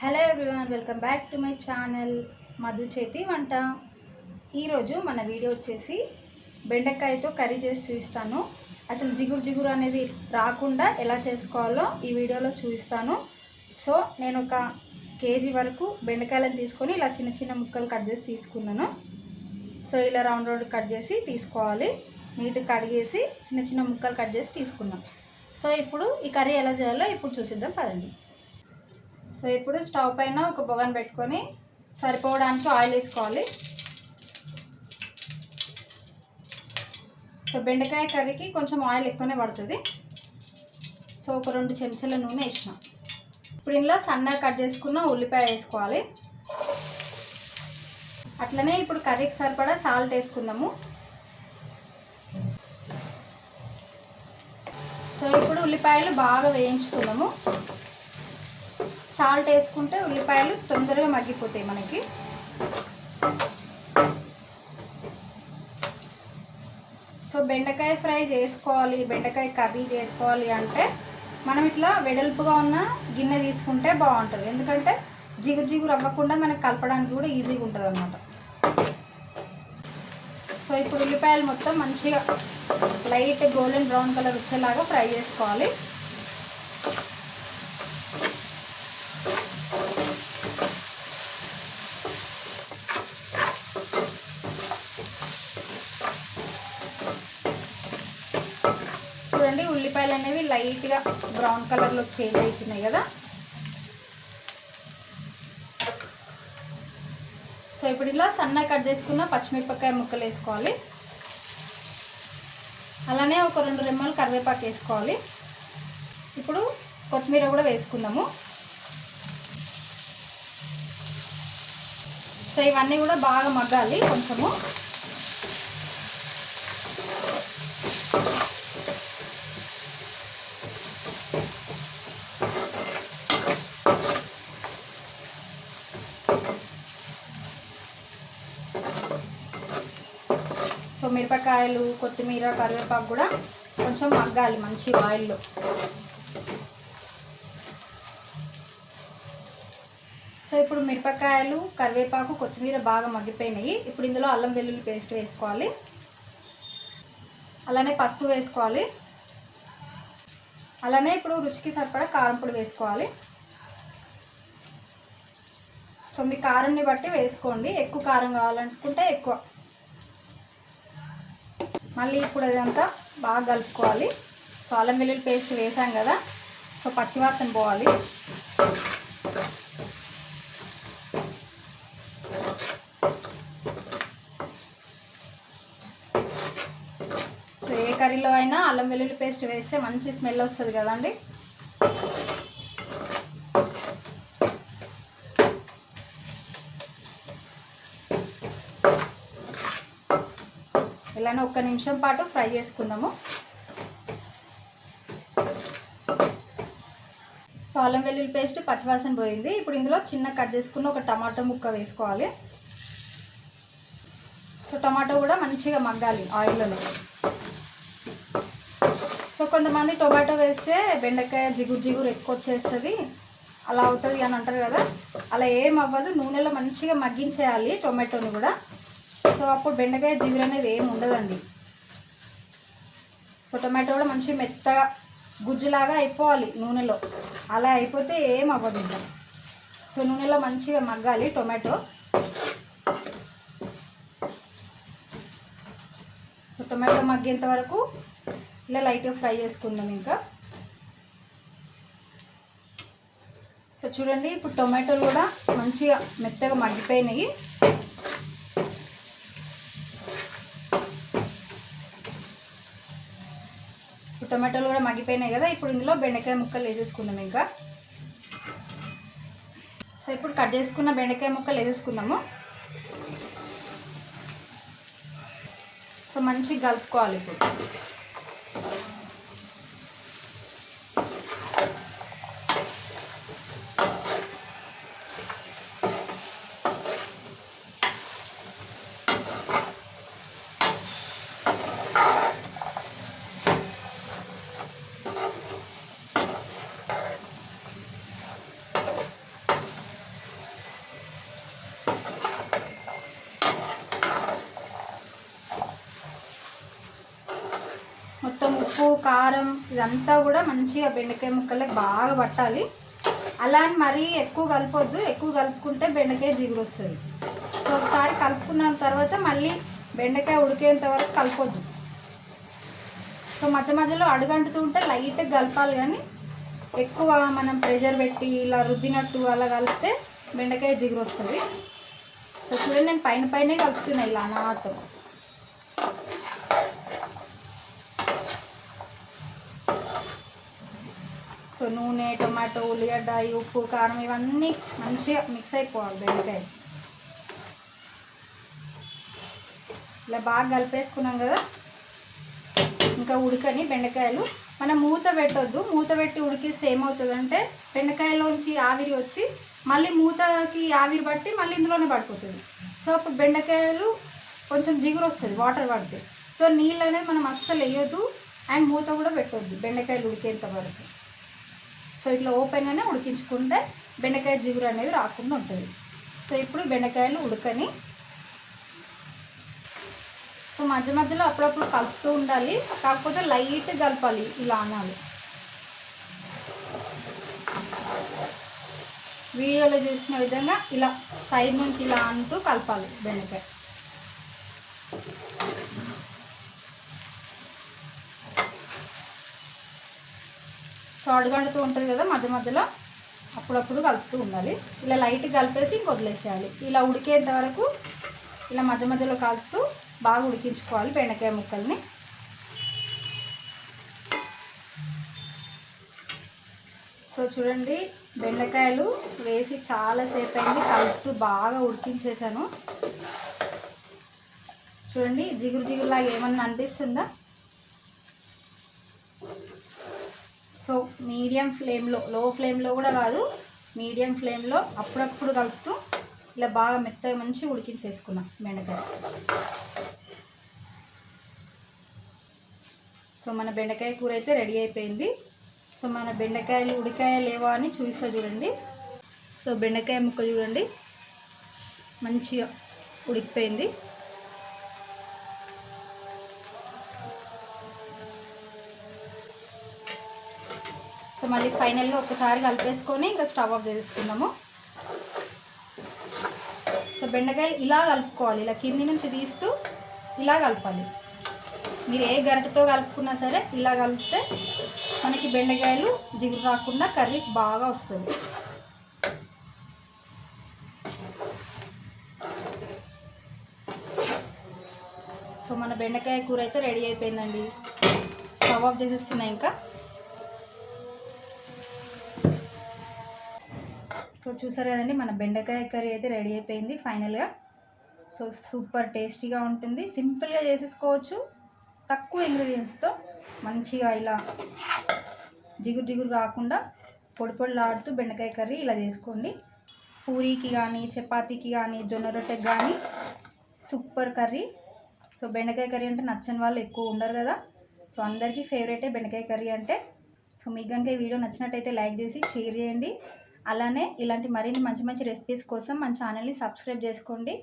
Hello everyone, welcome back to my channel Madhu చేతి వంట. ఈరోజు మన వీడియో వచ్చేసి బెండకాయతో కర్రీ చేసి చూపిస్తాను. అసలు జిగురు అనేది రాకుండా ఎలా చేసుకోవాలో ఈ వీడియోలో చూపిస్తాను. సో నేను ఒక కేజీ వరకు బెండకాయలను తీసుకొని ఇలా చిన్న చిన్న ముక్కలు కట్ చేసి తీసుకున్నాను. సో ఇలా రౌండ్ రౌండ్ కట్ చేసి తీసుకోవాలి. నీట్గా కడిగేసి చిన్న చిన్న ముక్కలు కట్ చేసి తీసుకున్నాం. సో ఇప్పుడు ఈ కర్రీ ఎలా చేయాలో ఇప్పుడు చూసిద్దాం పదండి. సో ఇప్పుడు స్టవ్ పైన ఒక బొగన్ పెట్టుకొని సరిపోవడానికి ఆయిల్ వేసుకోవాలి. సో బెండకాయ కర్రీకి కొంచెం ఆయిల్ ఎక్కువనే పడుతుంది. సో ఒక 2 చెంచాల నూనె వేసిన. ఇప్పుడు ఇందులో సన్నగా కట్ చేసుకున్న ఉల్లిపాయ వేసుకోవాలి. అట్లనే ఇప్పుడు కర్రీకి సరిపడా సాల్ట్ వేసుకుందాము. సో ఇప్పుడు ఉల్లిపాయలు బాగా వేయించుకుందాము. సాల్ట్ వేసుకుంటే ఉల్లిపాయలు తొందరగా మగ్గిపోతాయి మనకి. సో బెండకాయ ఫ్రై చేసుకోవాలి, బెండకాయ కర్రీ చేసుకోవాలి అంటే మనం ఇట్లా వెడల్పుగా ఉన్న గిన్నె తీసుకుంటే బాగుంటుంది. ఎందుకంటే జిగురు అవ్వకుండా మనకు కలపడానికి కూడా ఈజీగా ఉంటుంది అన్నమాట. సో ఇప్పుడు ఉల్లిపాయలు మొత్తం మంచిగా లైట్ గోల్డెన్ బ్రౌన్ కలర్ వచ్చేలాగా ఫ్రై చేసుకోవాలి. చూడండి, ఉల్లిపాయలు అనేవి లైట్గా బ్రౌన్ కలర్లో చేంజ్ అవుతున్నాయి కదా. సో ఇప్పుడు ఇలా సన్నగా కట్ చేసుకున్న పచ్చిమిరపకాయ ముక్కలు వేసుకోవాలి. అలానే ఒక 2 రెమ్మలు కరివేపాకు వేసుకోవాలి. ఇప్పుడు కొత్తిమీర కూడా వేసుకుందాము. సో ఇవన్నీ కూడా బాగా మగ్గాలి కొంచెము. సో మిరపకాయలు, కొత్తిమీర, కరివేపాకు కూడా కొంచెం మగ్గాలి మంచి ఆయిల్లో. సో ఇప్పుడు మిరపకాయలు, కరివేపాకు, కొత్తిమీర బాగా మగ్గిపోయినాయి. ఇప్పుడు ఇందులో అల్లం వెల్లుల్లి పేస్ట్ వేసుకోవాలి. అలానే పసుపు వేసుకోవాలి. అలానే ఇప్పుడు రుచికి సరిపడా కారం పొడి వేసుకోవాలి. సో మీ కారంని బట్టి వేసుకోండి, ఎక్కువ కారం కావాలనుకుంటే ఎక్కువ. మళ్ళీ ఇప్పుడు అదంతా బాగా కలుపుకోవాలి. సో అల్లం వెల్లుల్లి పేస్ట్ వేసాం కదా, సో పచ్చివాసన పోవాలి. సో ఏ కర్రీలో అయినా అల్లం వెల్లుల్లి పేస్ట్ వేస్తే మంచి స్మెల్ వస్తుంది కదండి. ఇలానే 1 నిమిషం పాటు ఫ్రై చేసుకుందాము. సో అల్లం వెల్లుల్లి పేస్ట్ పచ్చివాసన పోయింది. ఇప్పుడు ఇందులో చిన్న కట్ చేసుకున్న ఒక టమాటో ముక్క వేసుకోవాలి. సో టమాటో కూడా మంచిగా మగ్గాలి ఆయిల్లోనే. సో కొంతమంది టొమాటో వేస్తే బెండకాయ జిగురు ఎక్కువ వచ్చేస్తుంది, అలా అవుతుంది అని అంటారు కదా. అలా ఏం అవ్వదు, నూనెలో మంచిగా మగ్గించేయాలి టొమాటోని కూడా. సో అప్పుడు బెండకాయ జిగురు అనేది ఏమి ఉండదండి. సో టొమాటో కూడా మంచిగా మెత్తగా గుజ్జులాగా అయిపోవాలి నూనెలో, అలా అయిపోతే ఏం అవ్వదు ఇంకా. సో నూనెలో మంచిగా మగ్గాలి టొమాటో. సో టొమాటో మగ్గేంత వరకు ఇలా లైట్గా ఫ్రై చేసుకుందాం ఇంకా. సో చూడండి, ఇప్పుడు టొమాటోలు కూడా మంచిగా మెత్తగా మగ్గిపోయినాయి. టొమాటోలు కూడా మగ్గిపోయినాయి కదా. ఇప్పుడు ఇందులో బెండకాయ ముక్కలు వేసేసుకుందాం ఇంకా. సో ఇప్పుడు కట్ చేసుకున్న బెండకాయ ముక్కలు వేసేసుకుందాము. సో మంచిగా కలుపుకోవాలి ఇప్పుడు. ఇదంతా కూడా మంచిగా బెండకాయ ముక్కలకి బాగా పట్టాలి. అలా అని మరీ ఎక్కువ కలపొద్దు, ఎక్కువ కలుపుకుంటే బెండకాయ జిగురు వస్తుంది. సో ఒకసారి కలుపుకున్న తర్వాత మళ్ళీ బెండకాయ ఉడికేంత వరకు కలపొద్దు. సో మధ్య మధ్యలో అడుగంటుతూ ఉంటే లైట్గా కలపాలి, కానీ ఎక్కువ మనం ప్రెషర్ పెట్టి ఇలా రుద్దినట్టు అలా కలిపితే బెండకాయ జిగురు వస్తుంది. సో చూడండి, నేను పైనే కలుపుతున్నాను ఇలా నాతో. సో నూనె, టొమాటో, ఉల్లిగడ్డ, ఉప్పు, కారం ఇవన్నీ మంచిగా మిక్స్ అయిపోవాలి బెండకాయ. ఇలా బాగా కలిపేసుకున్నాం కదా. ఇంకా ఉడకని బెండకాయలు మనం మూత పెట్టొద్దు. మూత పెట్టి ఉడికిస్తే ఏమవుతుందంటే బెండకాయలోంచి ఆవిరి వచ్చి మళ్ళీ మూతకి ఆవిరి పట్టి మళ్ళీ ఇందులోనే పడిపోతుంది. సో అప్పుడు బెండకాయలు కొంచెం జిగురు వస్తుంది వాటర్ పడితే. సో నీళ్ళు అనేది మనం అస్సలు వేయొద్దు, అండ్ మూత కూడా పెట్టొద్దు బెండకాయలు ఉడికేంత వరకు. సో ఇట్లా ఓపెన్గానే ఉడికించుకుంటే బెండకాయ జిగురు అనేది రాకుండా ఉంటుంది. సో ఇప్పుడు బెండకాయలు ఉడకని. సో మధ్య మధ్యలో అప్పుడప్పుడు కలుపుతూ ఉండాలి, కాకపోతే లైట్ కలపాలి ఇలా అనాలి. వీడియోలో చూసిన విధంగా ఇలా సైడ్ నుంచి ఇలా అంటూ కలపాలి బెండకాయ. సో అడుగంటుతూ ఉంటుంది కదా మధ్య మధ్యలో, అప్పుడప్పుడు కలుపుతూ ఉండాలి. ఇలా లైట్ కలిపేసి ఇంక వదిలేసేయాలి. ఇలా ఉడికేంత వరకు ఇలా మధ్య మధ్యలో కలుపుతూ బాగా ఉడికించుకోవాలి బెండకాయ ముక్కల్ని. సో చూడండి, బెండకాయలు వేసి చాలాసేపు అయింది, కలుపుతూ బాగా ఉడికించేసాను. చూడండి, జిగురు జిగురులాగా ఏమన్నా అనిపిస్తుందా? సో మీడియం ఫ్లేమ్లో, లో ఫ్లేమ్లో కూడా కాదు, మీడియం ఫ్లేమ్లో అప్పుడప్పుడు కలుపుతూ ఇలా బాగా మెత్తగా మంచిగా ఉడికించేసుకున్నాం బెండకాయ. సో మన బెండకాయ కూర అయితే రెడీ అయిపోయింది. సో మన బెండకాయలు ఉడికాయ లేవా అని చూస్తా చూడండి. సో బెండకాయ ముక్క చూడండి మంచిగా ఉడికిపోయింది. సో మళ్ళీ ఫైనల్గా ఒకసారి కలిపేసుకొని ఇంకా స్టవ్ ఆఫ్ చేసుకుందాము. సో బెండకాయలు ఇలా కలుపుకోవాలి, ఇలా కింది నుంచి తీస్తూ ఇలా కలపాలి. మీరు ఏ గరిటెతో కలుపుకున్నా సరే ఇలా కలిపితే మనకి బెండకాయలు జిగురు రాకుండా కర్రీ బాగా వస్తుంది. సో మన బెండకాయ కూర అయితే రెడీ అయిపోయిందండి. స్టవ్ ఆఫ్ చేసేస్తున్నాయి ఇంకా. సో చూసారు కదండి, మన బెండకాయ కర్రీ అయితే రెడీ అయిపోయింది ఫైనల్గా. సో సూపర్ టేస్టీగా ఉంటుంది, సింపుల్గా చేసేసుకోవచ్చు, తక్కువ ఇంగ్రీడియంట్స్తో మంచిగా ఇలా జిగురు జిగురు కాకుండా పొడి పొడిలాడుతూ బెండకాయ కర్రీ ఇలా చేసుకోండి. పూరీకి కానీ, చపాతీకి కానీ, జొన్న రొట్టెకి కానీ సూపర్ కర్రీ. సో బెండకాయ కర్రీ అంటే నచ్చని వాళ్ళు ఎక్కువ ఉండరు కదా. సో అందరికీ ఫేవరెటే బెండకాయ కర్రీ అంటే. సో మీకు కనుక ఈ వీడియో నచ్చినట్టయితే లైక్ చేసి షేర్ చేయండి. అలానే ఇలాంటి మరిన్ని మంచి మంచి రెసిపీస్ కోసం మన ఛానల్ని సబ్స్క్రైబ్ చేసుకోండి.